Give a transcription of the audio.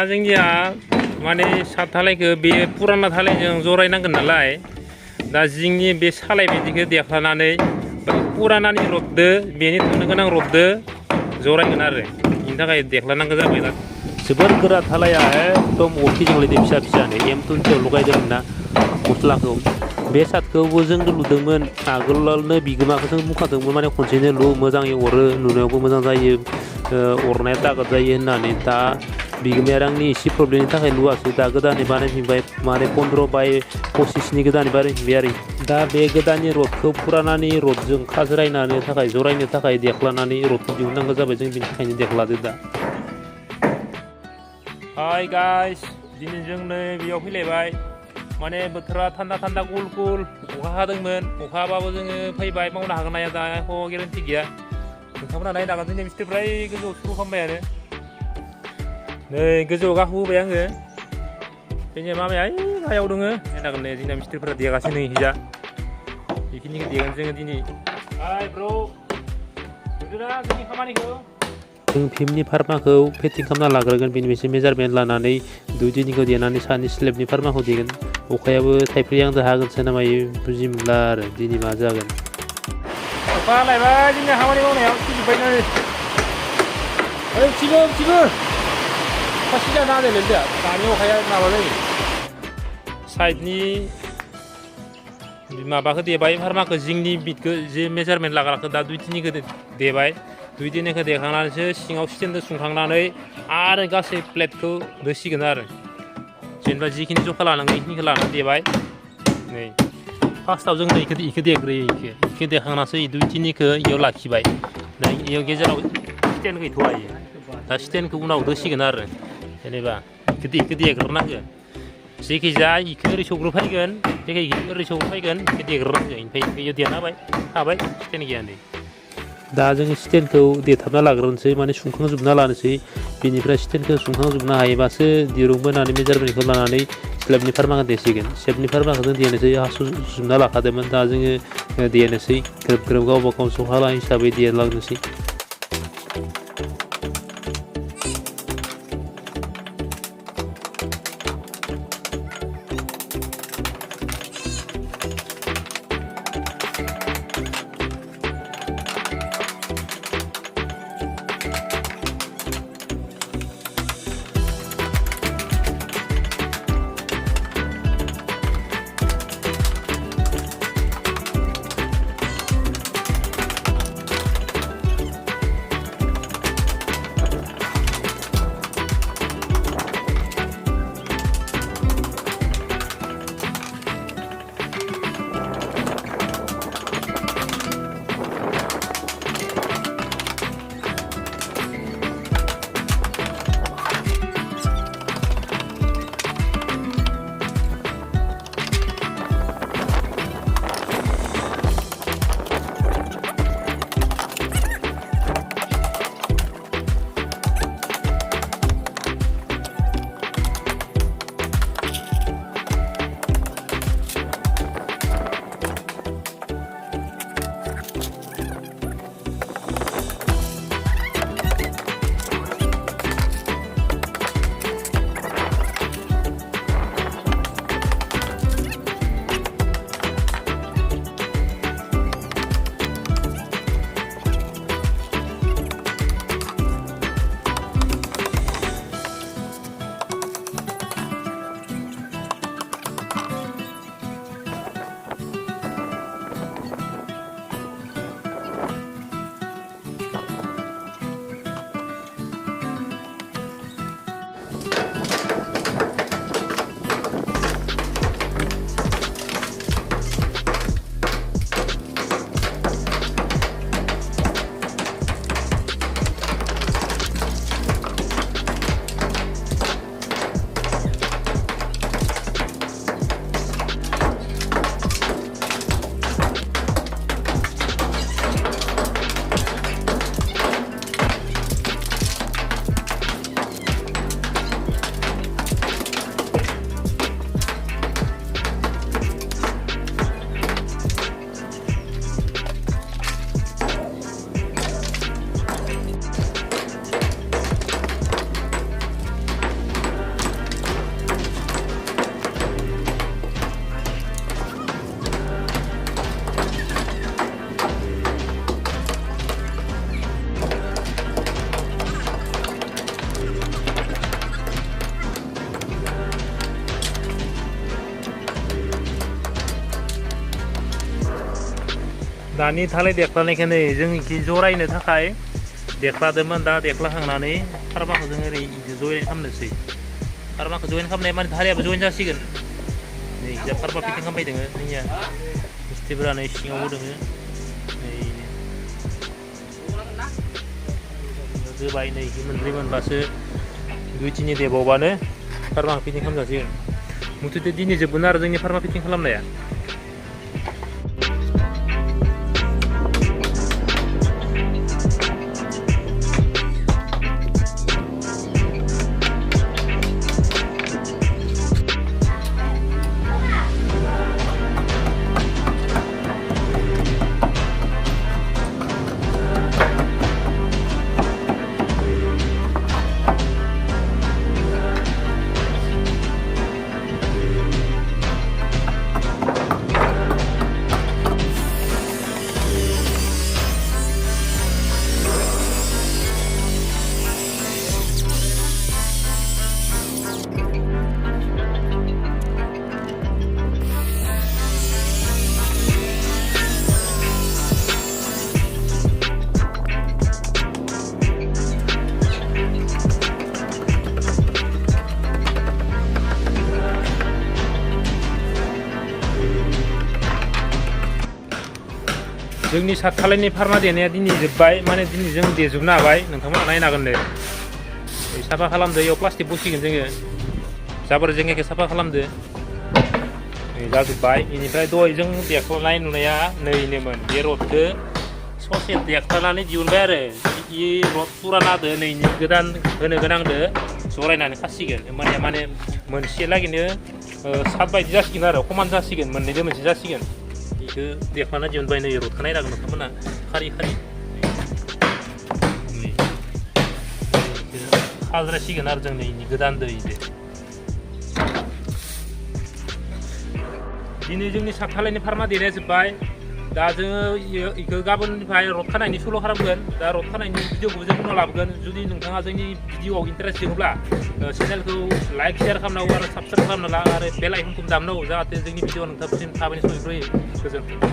जोंनिया माने सात धालायखौ बे पुराना धालायजों जरायनांगोन नालाय दा जिंनि बे सालाय बायदिखौ देख्लानानै पुरानानि रडदो बेनि थांनो गोनां रडदो जरायगोन आरो बेनि थाखाय देख्लानांगौ जाबाय दा जोबोर गोरा धालाया एकदम अरखिजोंलायदो फिसा फिसानो M20 लगायदोंमोन ना मस्लाखौ बे सातखौबो जों लुदोंमोन आगोलावनो बिगोमाखौ जों बुंखादोंमोन माने खनसेनो लु मोजाङै अरो नुनायावबो मोजां जायो अरनाया दागद जायो होननानै दा बिगोमाया आंनि एसे प्रब्लेमनि थाखाय लुवासै दा गोदानै बानायफिनबाय माने 15/25नि गोदानै बानायफिनबाय आरो दा बे गोदाननि रडखौ पुरानानि रडजों खाज्रायनानै थाखाय जरायनो थाखाय देख्लानानै रडखौ दिहुननांगौ जाबाय जों बेनि थाखायनो देख्लादो दा हाय गाइस दिनै जों नै बेयाव फैलायबाय माने बोथोरा थान्दा थान्दा कुल कुल अखा हादोंमोन अखा हाबाबो जोङो फैबाय मावनो हागोन ना हाया दा एख' गेरेन्टि गैया नोंथांमोना नायनो हागोन जोंनि मिस्ट्रिफ्रा गोजौआव सुरु खालामबायानो नै गोजौआव गाखोबोबाय आङो जोंनिया मामाया गाहायाव दङ नायनो हागोन नै जोंना मिस्ट्रिफ्रा देगासिनो हिजा बेखिनिखौ देगोन जोङो दिनै हाय ब्र' नुदोंना जोंनि खामानिखौ जों फिल्मनि फार्माखौ पेटिं खालामना लाग्रोगोन बेनिफ्रायसो मेजारमेन्ट लानानै 2 दिनखौ देनानै सानि स्लेबनि फार्माखौ देगोन अखायाबो थाइफ्रि आंजों हागोनसो ना मायो बुजि मोनला आरो दिनै मा जागोन अखा हालायबाय जोंनि खामानि मावनायाव सिजोब्बायनो ओइ थिगो अखा सिजा नांदेरलै दा दानि अखाया माबा जायो साइडनि माबाखौ देबाय फार्माखौ जिंनि बिटखौ जे मेजारमेन्ट लाग्राखौ दा 2 दिननिखौ देबाय 2 दिननिखौ देखांनानैसो सिङाव स्टेनजों सुंखांनानै आरो गासै प्लेटखौ होसिगोन आरो जेनेबा जिखिनि जखा लानांगौ बेखिनिखौ लानानै देबाय नै फार्स्टआव जों इखौ देग्रोयो इखौ देखांनासो 2 दिननिखौ इयाव लाखिबाय दा इयाव गेजेराव स्टेन गैथ'आ इयो दा स्टेनखौ उनाव होसिगोन आरो जेनेबा इखौ देग्रोनांगौ जेखिजाया इखौ ओरै सौग्रोफैगोन जेखि ओरै सौग्रोफैगोन इखौ देग्रोनांगौ ओमफ्राय इयाव देना होबाय थाबाय स्टेन गैया नै दा जों स्टेनखौ देथाबना लाग्रोनोसै माने सुंखांजोबना लानोसै बेनिफ्राय स्टेनखौ सुंखांजोबनो हायोबासो दिरुं बोनानै मेजारमेन्टखौ लानानै स्लेबनि फार्माखौ देसिगोन स्लेबनि फार्माखौ जों देनोसै हासुजोबना लाखादोंमोन दा जोङो देनोसै ग्रोब ग्रोब गावबा गाव जखा हिसाबै देलांनोसै दानि थालाय देख्लानायखौ नै जों इखि जरायनो थाखाय देख्लादोंमोन दा देख्लाखांनानै फार्माखौ जों ओरै जयेन खालामनोसै फार्माखौ जयेन खालामनाया माने धारायाबो जयेन जासिगोन नै जा फार्मा फिटिं खालामबाय दोङो जोंनिया मिस्ट्रिफोरा नै सिङावबो दोङो नै जोबाय नै मोनब्रै मोनबासो 2-3 देबावबानो फार्मा फिटिं खालामजासिगोन मुथुथे दिनै जोबगोन आरो जोंनि फार्मा फिटिं खालामनाया जोंनि सातखालायनि फार्मा देनाया दिनै जोब्बाय माने दिनै जों देजोबनो हाबाय नोंथांमोना नायनो हागोन दे साफा खालामदो इयाव प्लास्टिक बसिगोन जोङो जाबोर जेंगायखौ साफा खालामदो जाजोब्बाय बेनिफ्राय दहाय जों देख्लानाय नुनाया नैनोमोन बे रडखौ ससे देख्लानानै दिहुनबाय आरो इ रड पुरानादो नैनि गोदान होनो गोनांदो जरायनानै खासिगोन होमबानिया माने मोनसे लागैनो सात बायदि जासिगोन आरो समान जासिगोन मोननैजों मोनसे जासिगोन बेखौ देख्लाना दिहुनबाय नै रडखौ नायनांगोन नोंथांमोना खारि खारि खाज्रायसिगोन आरो जों नैनि गोदान दैदो दिनै जोंनि सातखालायनि फार्मा देनाया जोब्बाय दा जोङो इखौ गाबोननिफ्राय रड खानायनि सल' खालामगोन दा रड खानायनि भिडिअखौबो जों उनाव लाबोगोन जुदि नोंथाङा जोंनि भिडिअआव इन्टारेस्ट दङब्ला चेनेलखौ लाइक शेयार खालामनांगौ आरो साबस्क्राइब खालामना ला आरो बेल आइकनखौ दामनांगौ जाहाथे जोंनि भिडिअ नोंथांसिम थाबैनो सहैग्रोयो गोजोन्थों